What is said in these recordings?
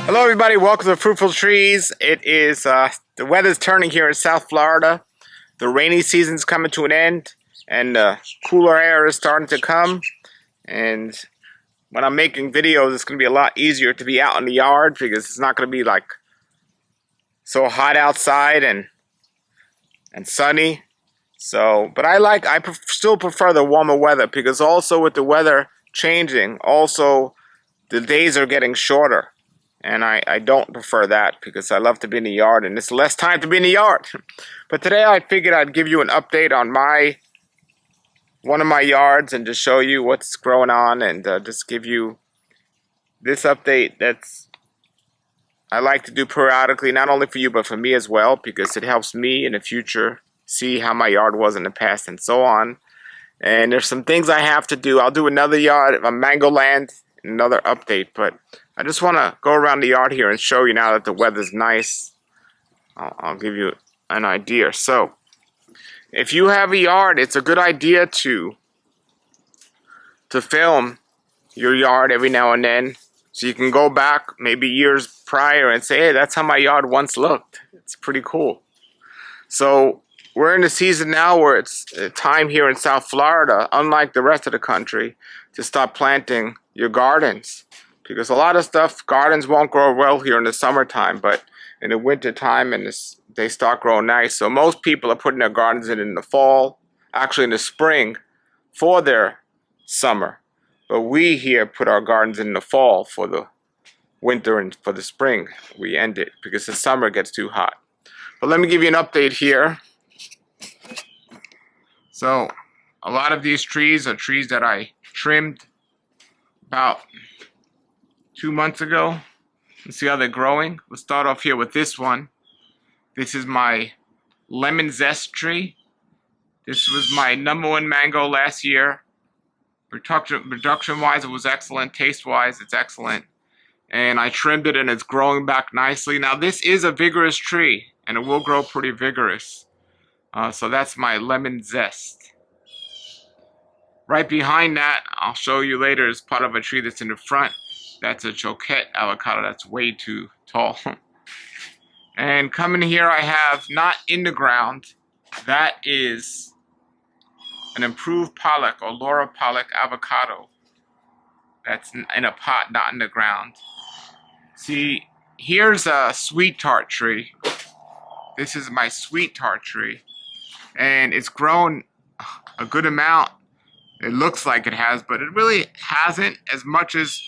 Hello everybody, welcome to Fruitful Trees. It is, the weather's turning here in South Florida. The rainy season's coming to an end, and cooler air is starting to come. And when I'm making videos, it's going to be a lot easier to be out in the yard because it's not going to be like so hot outside and sunny. So, but still prefer the warmer weather because also with the weather changing, also the days are getting shorter. And I don't prefer that because I love to be in the yard and it's less time to be in the yard. But today I figured I'd give you an update on one of my yards and just show you what's growing on and just give you this update I like to do periodically, not only for you but for me as well, because it helps me in the future see how my yard was in the past and so on. And there's some things I have to do. I'll do another yard of Mango Land, another update, but I just want to go around the yard here and show you now that the weather's nice. I'll give you an idea. So, if you have a yard, it's a good idea to film your yard every now and then. So you can go back maybe years prior and say, hey, that's how my yard once looked. It's pretty cool. So, we're in the season now where it's time here in South Florida, unlike the rest of the country, to start planting your gardens. Because a lot of stuff, gardens won't grow well here in the summertime, but in the winter time they start growing nice. So most people are putting their gardens in the fall, actually in the spring, for their summer. But we here put our gardens in the fall for the winter, and for the spring we end it because the summer gets too hot. But let me give you an update here. So a lot of these trees are trees that I trimmed about 2 months ago. Let's see how they're growing. Let's start off here with this one. This is my lemon zest tree. This was my #1 mango last year. Production-wise, it was excellent. Taste-wise, it's excellent. And I trimmed it and it's growing back nicely. Now this is a vigorous tree and it will grow pretty vigorous. So that's my lemon zest. Right behind that, I'll show you later, is part of a tree that's in the front. That's a Choquette avocado. That's way too tall. And coming here, I have, not in the ground, that is an improved Pollock or Laura Pollock avocado. That's in a pot, not in the ground. See, here's a sweet tart tree. This is my sweet tart tree. And it's grown a good amount. It looks like it has, but it really hasn't, as much as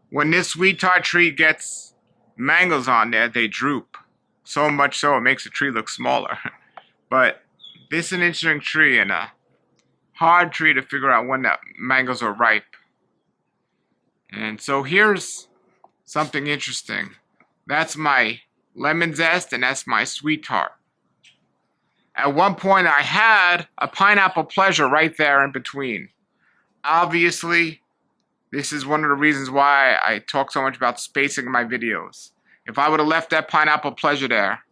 when this sweet tart tree gets mangoes on there, they droop. So much so it makes the tree look smaller. But this is an interesting tree and a hard tree to figure out when the mangoes are ripe. And so here's something interesting. That's my lemon zest and that's my sweet tart. At one point I had a pineapple pleasure right there in between. Obviously, this is one of the reasons why I talk so much about spacing my videos. If I would have left that pineapple pleasure there,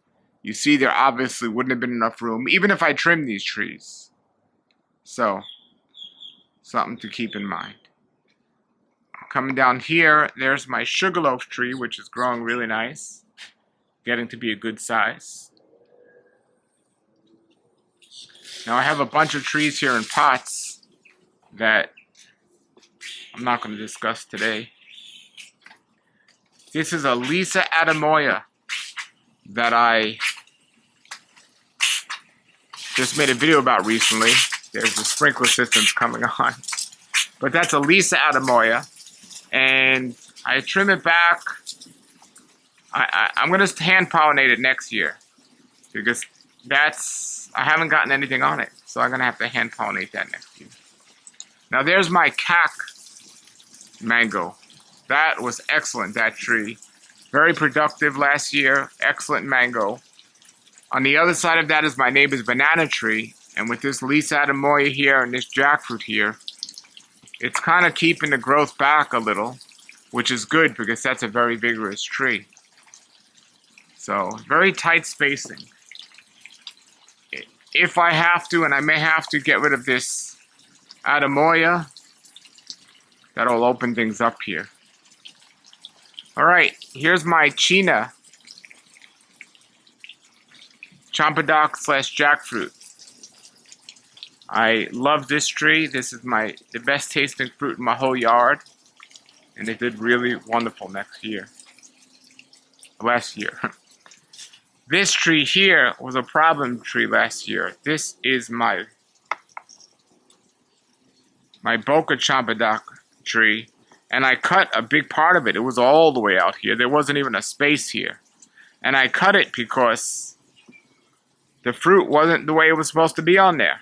you see there obviously wouldn't have been enough room, even if I trimmed these trees. So, something to keep in mind. Coming down here, there's my sugarloaf tree, which is growing really nice. Getting to be a good size. Now I have a bunch of trees here in pots that I'm not going to discuss today. This is a Lisa Adamoya that I just made a video about recently. There's the sprinkler systems coming on. But that's a Lisa Adamoya. And I trim it back. I'm going to hand pollinate it next year. Because I haven't gotten anything on it. So I'm going to have to hand pollinate that next year. Now there's my cac mango. That was excellent, that tree. Very productive last year. Excellent mango. On the other side of that is my neighbor's banana tree. And with this Lisa Adamoya here and this jackfruit here, it's kind of keeping the growth back a little, which is good because that's a very vigorous tree. So, very tight spacing. If I have to, and I may have to get rid of this Adamoya, that'll open things up here. All right, here's my China Champadoc slash jackfruit. I love this tree. This is the best tasting fruit in my whole yard. And it did really wonderful last year. This tree here was a problem tree last year. This is my Boca Champadoc tree. And I cut a big part of it. It was all the way out here. There wasn't even a space here. And I cut it because the fruit wasn't the way it was supposed to be on there.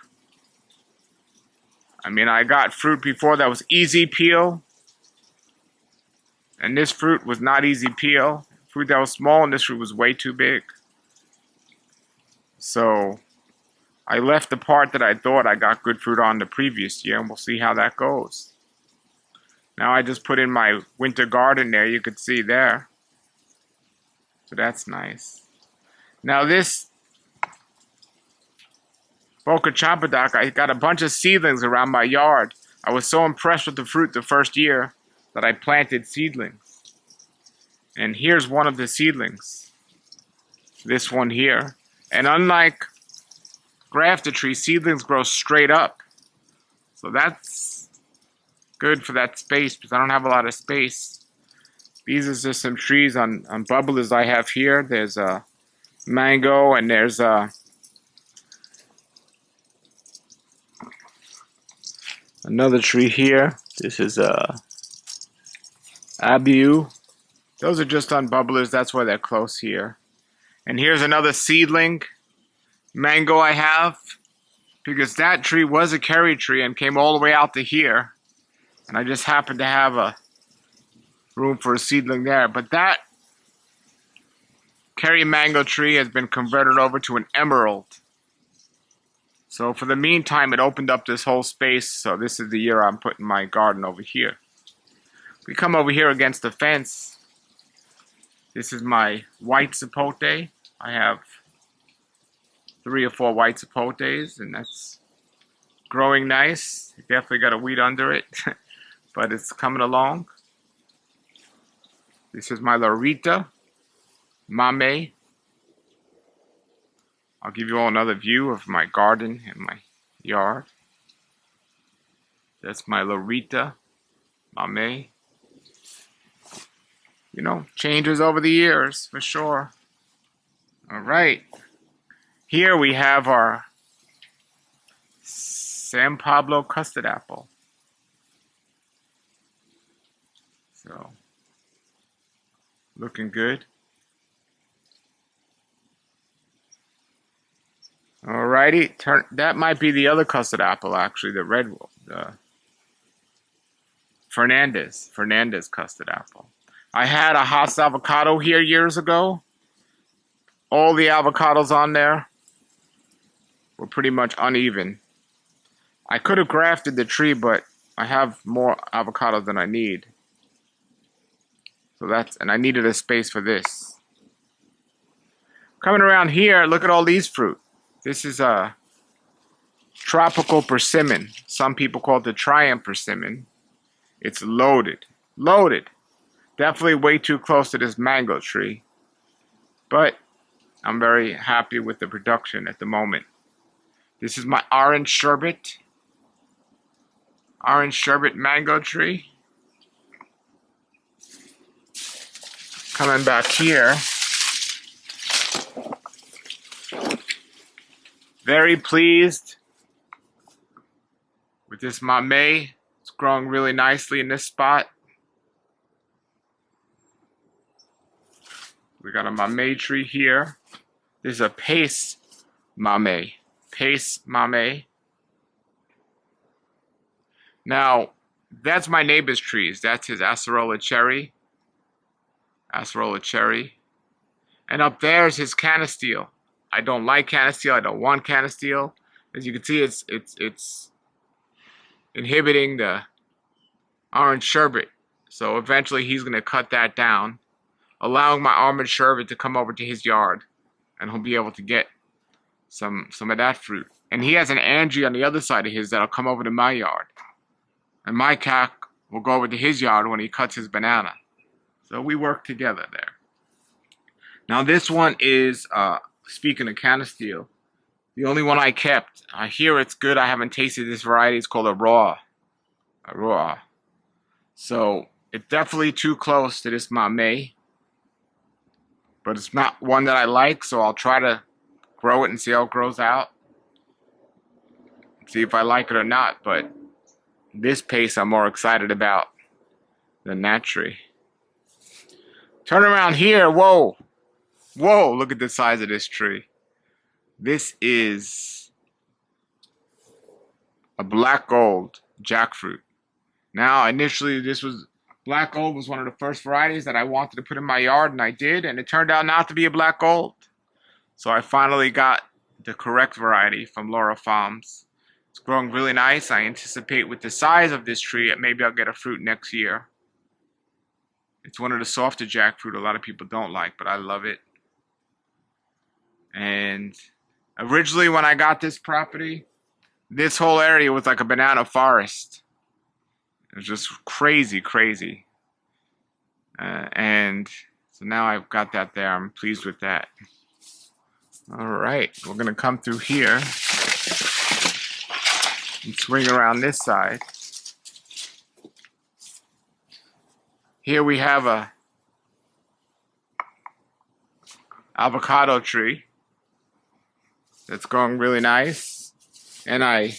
I mean, I got fruit before that was easy peel. And this fruit was not easy peel. Fruit that was small and this fruit was way too big. So I left the part that I thought I got good fruit on the previous year, and we'll see how that goes. Now I just put in my winter garden there, you could see there. So that's nice. Now this Boca Champadoc, I got a bunch of seedlings around my yard. I was so impressed with the fruit the first year that I planted seedlings. And here's one of the seedlings. This one here. And unlike grafted trees, seedlings grow straight up. So that's good for that space because I don't have a lot of space. These are just some trees on bubblers I have here. There's a mango and there's another tree here. This is abiu. Those are just on bubblers. That's why they're close here. And here's another seedling mango I have because that tree was a cherry tree and came all the way out to here. And I just happened to have a room for a seedling there. But that cherry mango tree has been converted over to an emerald. So for the meantime, it opened up this whole space. So this is the year I'm putting my garden over here. We come over here against the fence. This is my white sapote. I have 3 or 4 white sapotes, and that's growing nice. Definitely got a weed under it, but it's coming along. This is my Laurita Mame. I'll give you all another view of my garden and my yard. That's my Laurita Mame. You know, changes over the years, for sure. All right. Here we have our San Pablo custard apple. So, looking good. Alrighty, that might be the other custard apple, actually, the red one, the Fernandez custard apple. I had a Hass avocado here years ago. All the avocados on there were pretty much uneven. I could have grafted the tree, but I have more avocados than I need. So and I needed a space for this. Coming around here, look at all these fruit. This is a tropical persimmon. Some people call it the Triumph persimmon. It's loaded. Loaded. Definitely way too close to this mango tree. But I'm very happy with the production at the moment. This is my orange sherbet mango tree. Coming back here. Very pleased with this Mame. It's growing really nicely in this spot. We got a Mame tree here. This is a Pace Mame. Pace Mame. Now, that's my neighbor's trees. That's his Acerola cherry. Acerola cherry. And up there is his Canasteel. I don't like Canasteel. I don't want Canasteel. As you can see, it's inhibiting the orange sherbet. So eventually he's going to cut that down, allowing my orange sherbet to come over to his yard, and he'll be able to get some of that fruit. And he has an Angie on the other side of his that'll come over to my yard. And my cac will go over to his yard when he cuts his banana. So we work together there. Now this one is, speaking of Canisteel, the only one I kept. I hear it's good. I haven't tasted this variety. It's called a raw. So it's definitely too close to this Mamey. But it's not one that I like, so I'll try to grow it and see how it grows out. See if I like it or not. But this pace I'm more excited about than that tree. Turn around here. Whoa. Whoa, look at the size of this tree. This is a black gold jackfruit. Now, initially, black gold was one of the first varieties that I wanted to put in my yard, and I did, and it turned out not to be a black gold. So I finally got the correct variety from Laura Farms. It's growing really nice. I anticipate with the size of this tree that maybe I'll get a fruit next year. It's one of the softer jackfruit a lot of people don't like, but I love it. And originally when I got this property, this whole area was like a banana forest. It was just crazy, crazy. And so now I've got that there. I'm pleased with that. All right, we're going to come through here and swing around this side. Here we have a avocado tree that's growing really nice. And I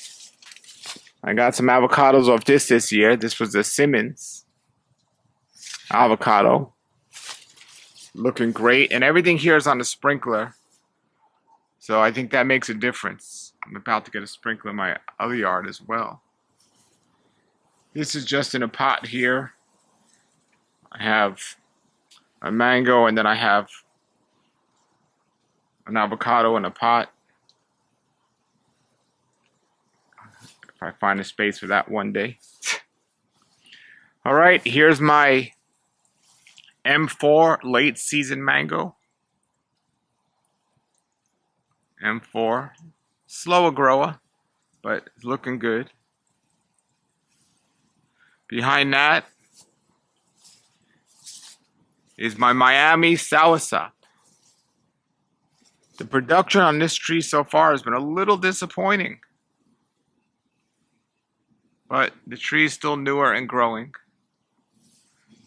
got some avocados off this year. This was the Simmons avocado. Looking great. And everything here is on the sprinkler. So I think that makes a difference. I'm about to get a sprinkler in my other yard as well. This is just in a pot here. I have a mango and then I have an avocado in a pot. If I find a space for that one day. All right, here's my M4 late season mango. M4, slower grower, but it's looking good. Behind that is my Miami soursop. The production on this tree so far has been a little disappointing. But the tree is still newer and growing.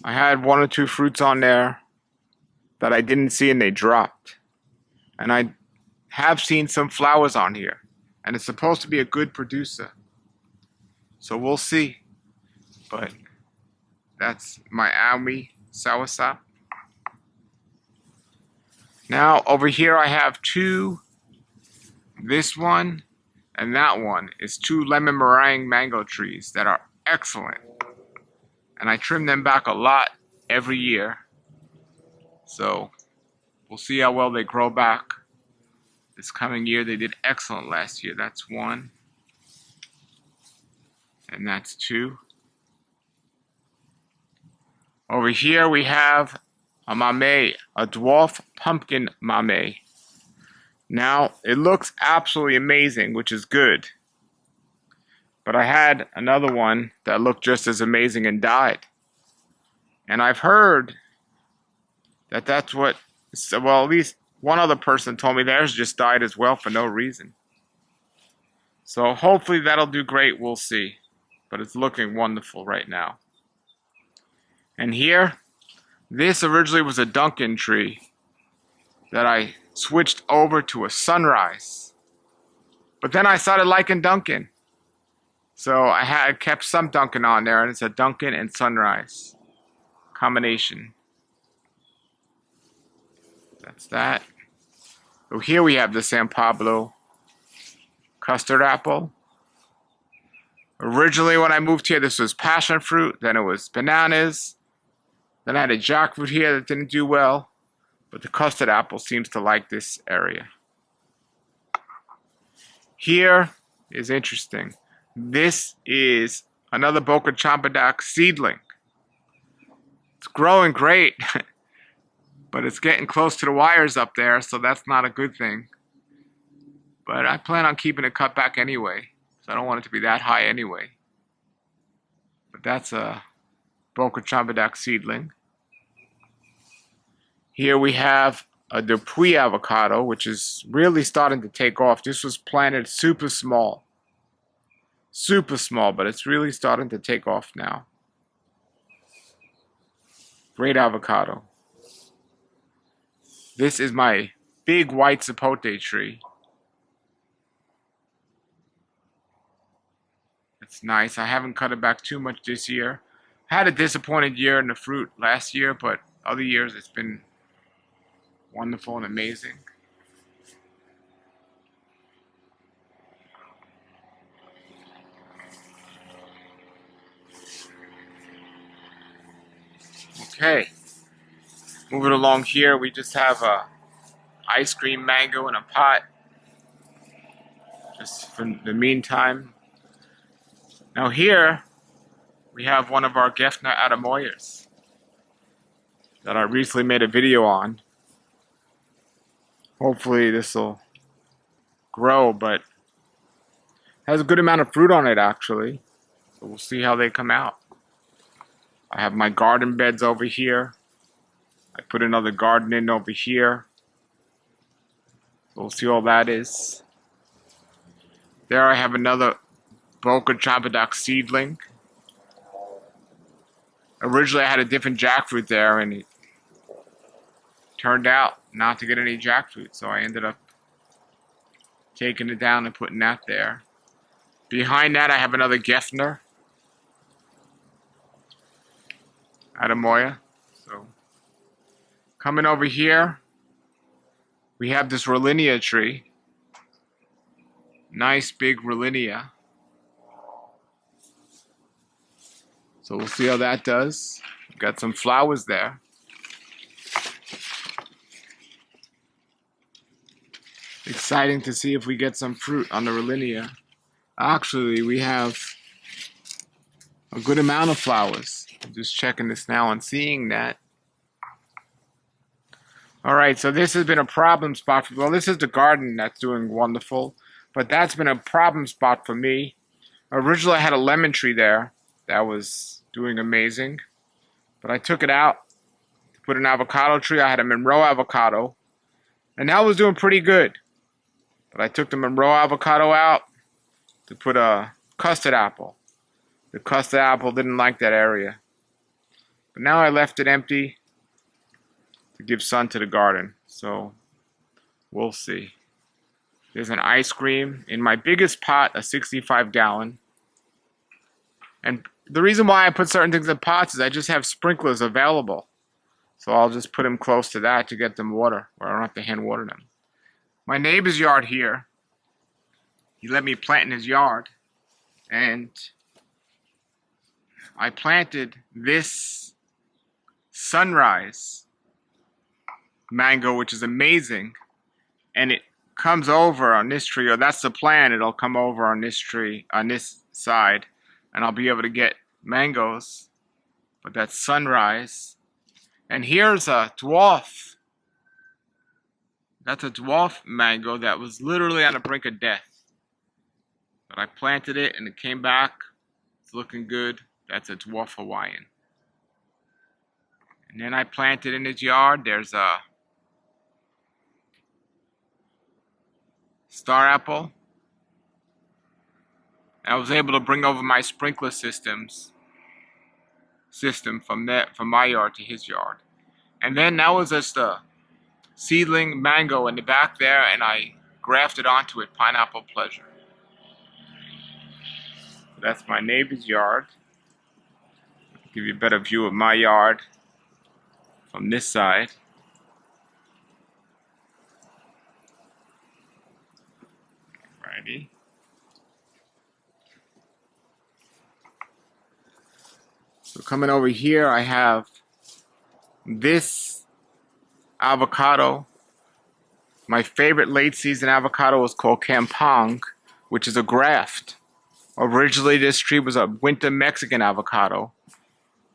I had 1 or 2 fruits on there that I didn't see and they dropped. And I have seen some flowers on here. And it's supposed to be a good producer. So we'll see. But that's my Miami soursop. Now over here I have 2. This one and that one is 2 lemon meringue mango trees that are excellent. And I trim them back a lot every year. So we'll see how well they grow back this coming year. They did excellent last year. That's 1. And that's 2. Over here we have a Mamey, a dwarf pumpkin Mamey. Now, it looks absolutely amazing, which is good. But I had another one that looked just as amazing and died. And I've heard that that's what, well, at least one other person told me theirs just died as well for no reason. So hopefully that'll do great, we'll see. But it's looking wonderful right now. And here, this originally was a Duncan tree that I switched over to a Sunrise. But then I started liking Duncan. So I had kept some Duncan on there, and it's a Duncan and Sunrise combination. That's that. So here we have the San Pablo custard apple. Originally when I moved here, this was passion fruit, then it was bananas. Then I had a jackfruit here that didn't do well. But the custard apple seems to like this area. Here is interesting. This is another Boca Champignon seedling. It's growing great, but it's getting close to the wires up there, so that's not a good thing. But I plan on keeping it cut back anyway, so I don't want it to be that high anyway. But that's a Boca Champignon seedling. Here we have a Dupuis avocado, which is really starting to take off. This was planted super small, but it's really starting to take off now. Great avocado. This is my big white sapote tree. It's nice. I haven't cut it back too much this year. I had a disappointed year in the fruit last year, but other years it's been wonderful and amazing. Okay, moving along here, we just have a ice cream mango in a pot, just for the meantime. Now here, we have one of our Gefner Atemoyas that I recently made a video on. Hopefully this will grow, but it has a good amount of fruit on it actually. So we'll see how they come out. I have my garden beds over here. I put another garden in over here. So we'll see all that is. There I have another Boca Champadoc seedling. Originally I had a different jackfruit there and it turned out not to get any jackfruit. So I ended up taking it down and putting that there. Behind that I have another Gefner Atemoya. So coming over here, we have this Rollinia tree. Nice big Rollinia. So we'll see how that does. We've got some flowers there. Exciting to see if we get some fruit on the Rollinia. Actually, we have a good amount of flowers. I'm just checking this now and seeing that. Alright, so this has been a problem spot for, well, this is the garden that's doing wonderful, but that's been a problem spot for me. Originally I had a lemon tree there that was doing amazing, but I took it out to put an avocado tree. I had a Monroe avocado, and that was doing pretty good. But I took the Monroe avocado out to put a custard apple. The custard apple didn't like that area. But now I left it empty to give sun to the garden. So we'll see. There's an ice cream in my biggest pot, a 65-gallon. And the reason why I put certain things in pots is I just have sprinklers available. So I'll just put them close to that to get them water, or I don't have to hand water them. My neighbor's yard here, he let me plant in his yard, and I planted this Sunrise mango, which is amazing, and it comes over on this tree, or that's the plan, it'll come over on this tree, on this side, and I'll be able to get mangoes. But that's Sunrise. And here's a dwarf. That's a dwarf mango that was literally on the brink of death. But I planted it and it came back. It's looking good. That's a dwarf Hawaiian. And then I planted in his yard, there's a star apple. I was able to bring over my sprinkler system from my yard to his yard. And then that was just a seedling mango in the back there, and I grafted onto it Pineapple Pleasure. That's my neighbor's yard. I'll give you a better view of my yard from this side. Alrighty. So coming over here, I have this avocado. My favorite late season avocado is called Kampong, which is a graft. Originally, this tree was a winter Mexican avocado.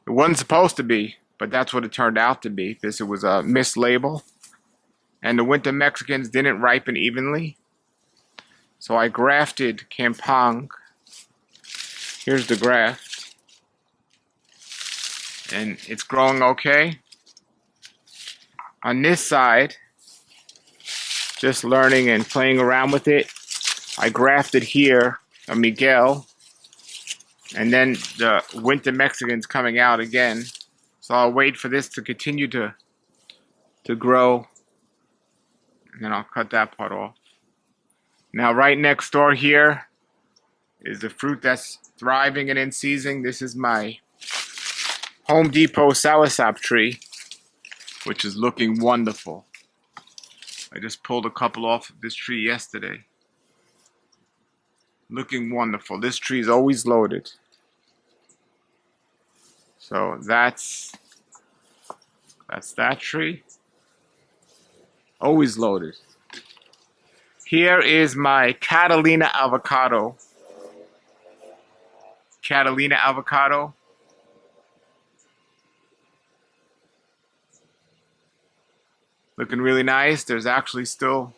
It wasn't supposed to be, but that's what it turned out to be, because it was a mislabel. And the winter Mexicans didn't ripen evenly. So I grafted Kampong. Here's the graft. And it's growing okay. On this side, just learning and playing around with it, I grafted here a Miguel, and then the winter Mexican's coming out again. So I'll wait for this to continue to grow, and then I'll cut that part off. Now right next door here is the fruit that's thriving and in season. This is my Home Depot soursop tree, which is looking wonderful. I just pulled a couple off of this tree yesterday. Looking wonderful. This tree is always loaded. So that's that tree. Always loaded. Here is my Catalina avocado. Catalina avocado. Looking really nice. There's actually still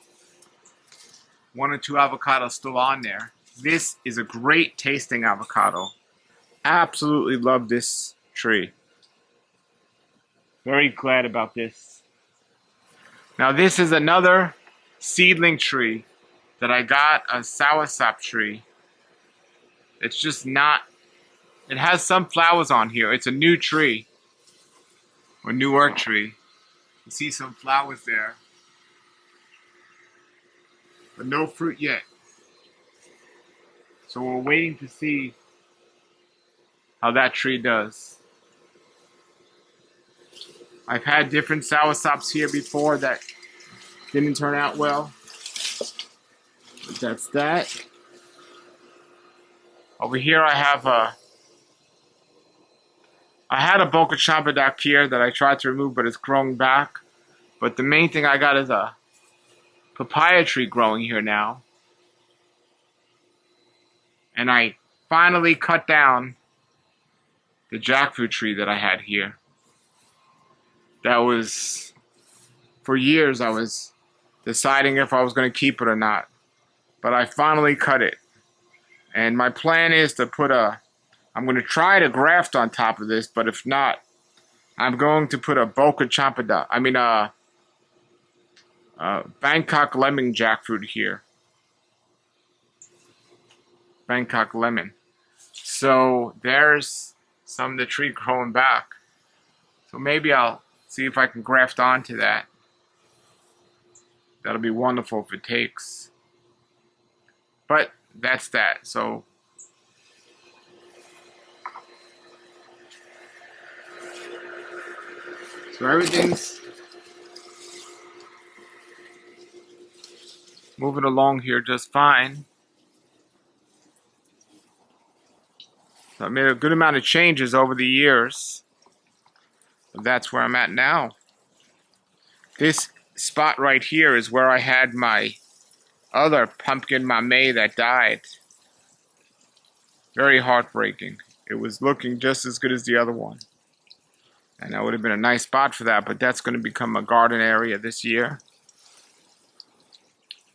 1 or 2 avocados still on there. This is a great tasting avocado. Absolutely love this tree. Very glad about this. Now this is another seedling tree that I got, a soursop tree. It's just not, it has some flowers on here. It's a new tree, or newer tree. You see some flowers there, but no fruit yet. So we're waiting to see how that tree does. I've had different soursops here before that didn't turn out well. But that's that. Over here I have I had a Boca Champidac here that I tried to remove, but it's growing back. But the main thing I got is a papaya tree growing here now. And I finally cut down the jackfruit tree that I had here. That was, for years I was deciding if I was going to keep it or not. But I finally cut it. And my plan is to put I'm going to try to graft on top of this, but if not, I'm going to put a Boca Champidac, Bangkok lemon jackfruit here. Bangkok lemon. So there's some of the tree growing back. So maybe I'll see if I can graft onto that. That'll be wonderful if it takes. But that's that. So everything's moving along here just fine. So I made a good amount of changes over the years. But that's where I'm at now. This spot right here is where I had my other pumpkin mamey that died. Very heartbreaking. It was looking just as good as the other one. And that would have been a nice spot for that, but that's going to become a garden area this year.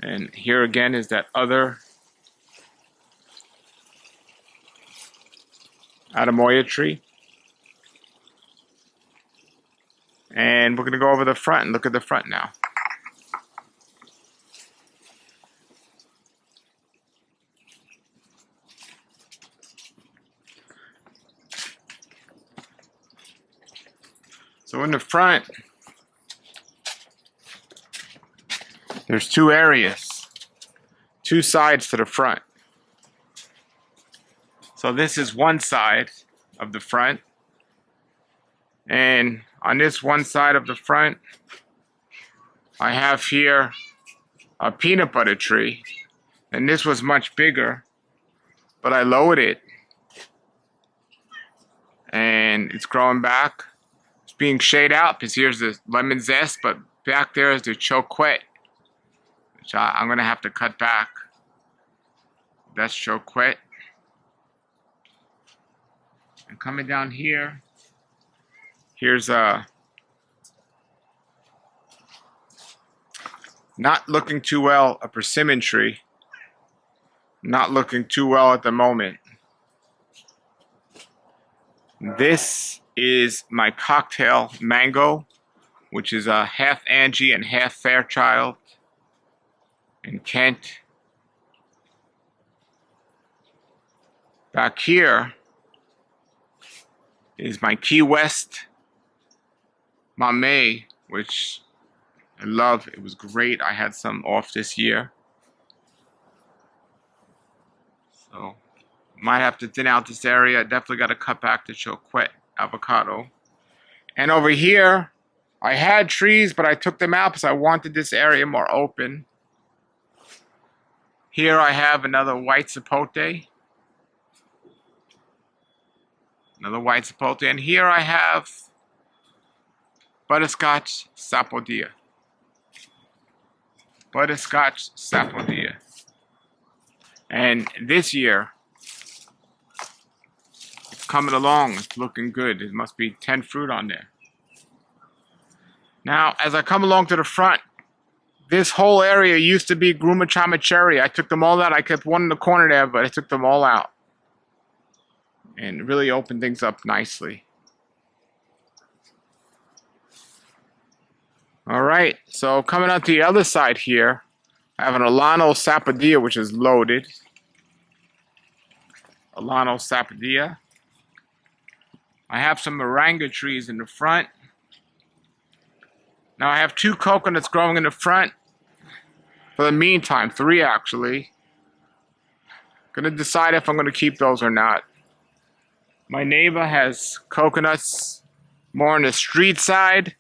And here again is that other Atemoya tree. And we're going to go over the front and look at the front now. So in the front, there's 2 areas, 2 sides to the front. So this is one side of the front. And on this one side of the front, I have here a peanut butter tree. And this was much bigger, but I lowered it. And it's growing back. It's being shaded out because here's the lemon zest, but back there is the choquette, which I'm going to have to cut back. That's choquette. And coming down here, here's not looking too well, a persimmon tree. Not looking too well at the moment. This is my cocktail mango, which is half Angie and half Fairchild in Kent. Back here is my Key West Mamey, which I love. It was great. I had some off this year. So might have to thin out this area. Definitely got to cut back the Choquette avocado. And over here, I had trees, but I took them out because I wanted this area more open. Here I have another white sapote. Another white sapote. And here I have butterscotch sapodilla. Butterscotch sapodilla. And this year, it's coming along. It's looking good. There must be 10 fruit on there. Now, as I come along to the front, this whole area used to be Grumachama cherry. I took them all out. I kept one in the corner there, but I took them all out. And really opened things up nicely. All right, so coming on to the other side here, I have an Alano sapodilla, which is loaded. Alano sapodilla. I have some moringa trees in the front. Now I have 2 coconuts growing in the front. For the meantime, 3 actually. Gonna decide if I'm gonna keep those or not. My neighbor has coconuts more on the street side,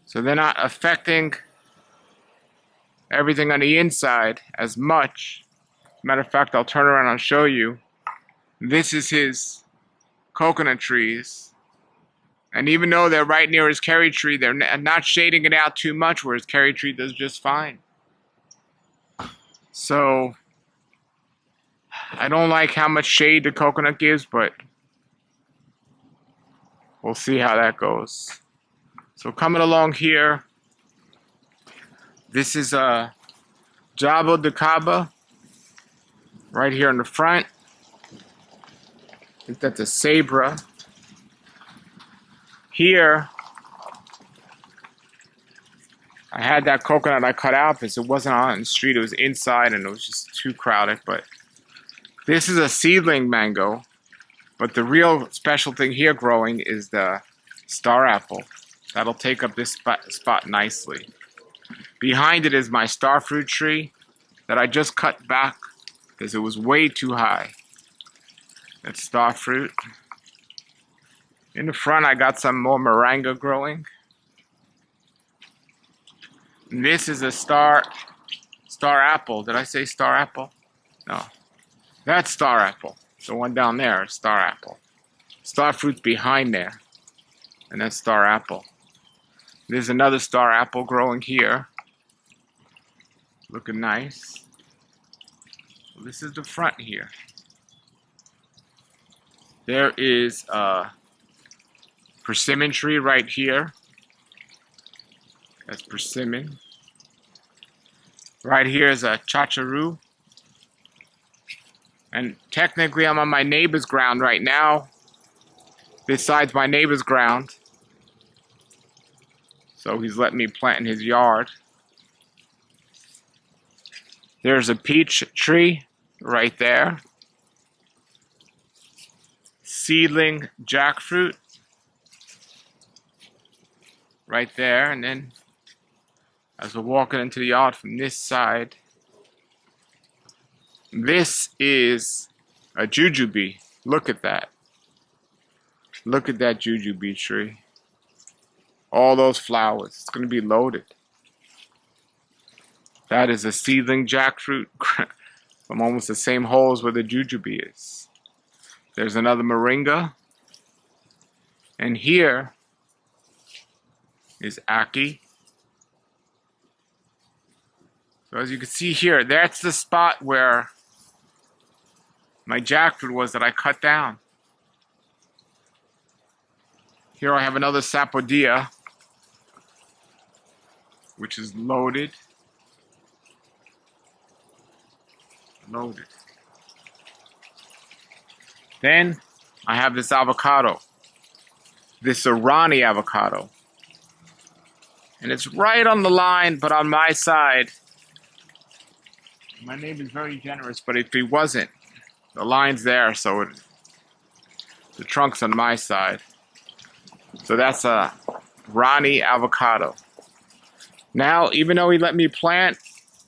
so they're not affecting everything on the inside as much. Matter of fact, I'll turn around and show you. This is his coconut trees. And even though they're right near his cherry tree, they're not shading it out too much, where his cherry tree does just fine. So, I don't like how much shade the coconut gives, but we'll see how that goes. So coming along here, this is a Jabo de Caba, right here in the front. I think that's a Sabra. Here, I had that coconut I cut out because it wasn't on the street. It was inside and it was just too crowded. But this is a seedling mango. But the real special thing here growing is the star apple. That'll take up this spot nicely. Behind it is my star fruit tree that I just cut back because it was way too high. That's star fruit. In the front, I got some more moringa growing. And this is a star apple. Did I say star apple? No. That's star apple. The one down there is star apple. Star fruit's behind there. And that's star apple. There's another star apple growing here. Looking nice. So this is the front here. There is a persimmon tree right here. That's persimmon. Right here is a chacharu. And technically I'm on my neighbor's ground right now. This side's my neighbor's ground. So he's letting me plant in his yard. There's a peach tree right there. Seedling jackfruit right there. And then as we're walking into the yard from this side, this is a jujube. Look at that. Look at that jujube tree. All those flowers. It's going to be loaded. That is a seedling jackfruit from almost the same holes where the jujube is. There's another moringa. And here is Aki. So as you can see here, that's the spot where my jackfruit was that I cut down. Here I have another sapodilla, which is loaded. Loaded. Then I have this avocado, this Irani avocado. And it's right on the line, but on my side. My neighbor is very generous, but if he wasn't, the line's there, so the trunk's on my side. So that's a Ronnie avocado. Now, even though he let me plant,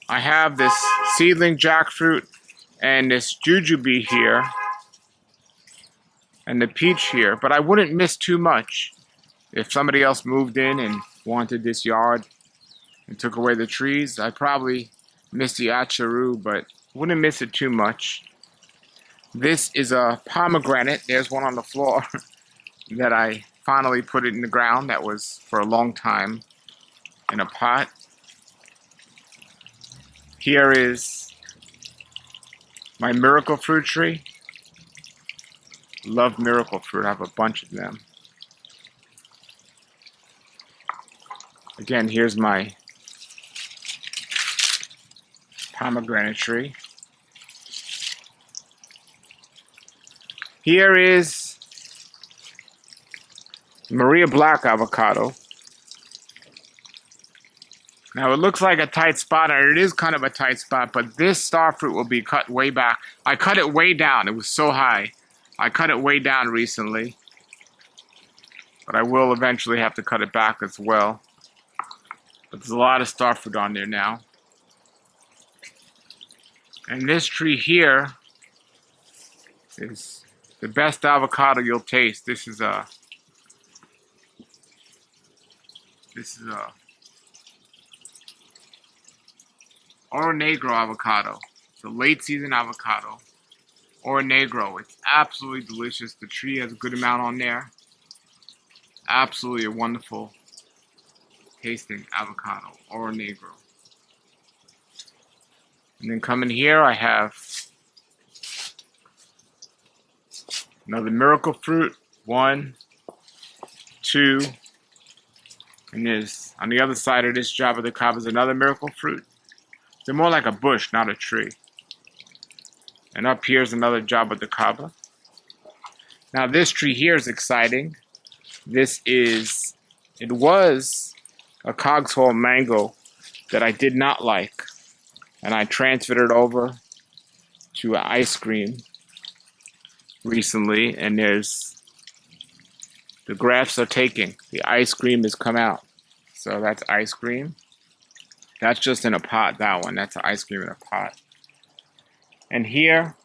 I have this seedling jackfruit and this jujube here and the peach here, but I wouldn't miss too much. If somebody else moved in and wanted this yard and took away the trees, I'd probably miss the acharu, but wouldn't miss it too much. This is a pomegranate. There's one on the floor that I finally put it in the ground. That was for a long time in a pot. Here is my miracle fruit tree. Love miracle fruit. I have a bunch of them. Again, here's my pomegranate tree. Here is Maria Black avocado. Now it looks like a tight spot, and it is kind of a tight spot, but this star fruit will be cut way back. I cut it way down. It was so high. I cut it way down recently, but I will eventually have to cut it back as well. But there's a lot of star fruit on there now. And this tree here is the best avocado you'll taste. This is a Oro Negro avocado. It's a late season avocado. Oro Negro. It's absolutely delicious. The tree has a good amount on there. Absolutely a wonderful tasting avocado. Oro Negro. And then coming here, I have another miracle fruit. 1, 2, and there's on the other side of this Java de Cabo is another miracle fruit. They're more like a bush, not a tree. And up here is another Java de Cabo. Now this tree here is exciting. It was a Coggeshall mango that I did not like. And I transferred it over to ice cream recently, and the grafts are taking. The ice cream has come out. So that's ice cream. That's just in a pot, that one. That's ice cream in a pot. And here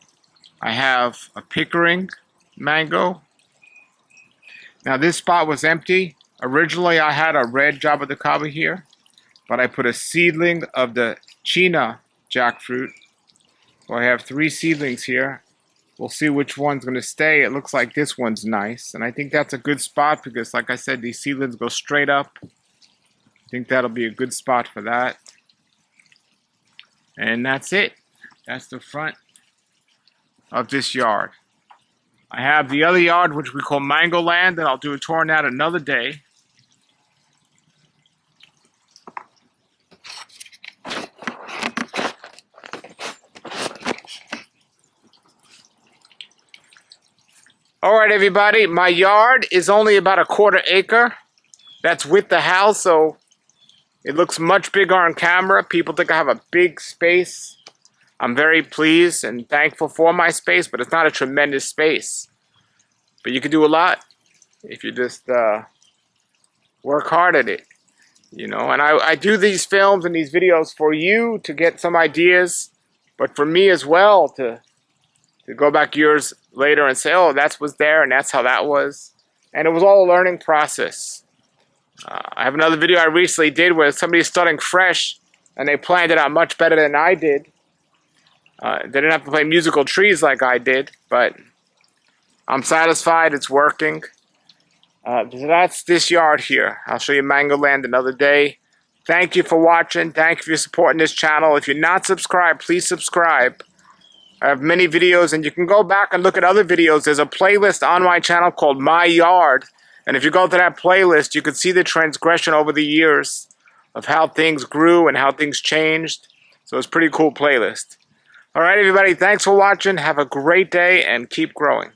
I have a Pickering mango. Now this spot was empty. Originally I had a red Java de Cabo here, but I put a seedling of the China jackfruit. So I have 3 seedlings here. We'll see which one's going to stay. It looks like this one's nice. And I think that's a good spot because, like I said, these seedlings go straight up. I think that'll be a good spot for that. And that's it. That's the front of this yard. I have the other yard, which we call Mango Land, and I'll do a tour on that another day. Alright everybody, my yard is only about a 1/4 acre. That's with the house, so it looks much bigger on camera. People think I have a big space. I'm very pleased and thankful for my space, but it's not a tremendous space. But you can do a lot if you just work hard at it. You know, and I do these films and these videos for you to get some ideas, but for me as well to go back years later and say, oh, that was there and that's how that was. And it was all a learning process. I have another video I recently did where somebody's starting fresh and they planned it out much better than I did. They didn't have to play musical trees like I did, but I'm satisfied it's working. So that's this yard here. I'll show you Mango Land another day. Thank you for watching. Thank you for supporting this channel. If you're not subscribed, please subscribe. I have many videos, and you can go back and look at other videos. There's a playlist on my channel called My Yard. And if you go to that playlist, you can see the transgression over the years of how things grew and how things changed. So it's a pretty cool playlist. All right, everybody. Thanks for watching. Have a great day and keep growing.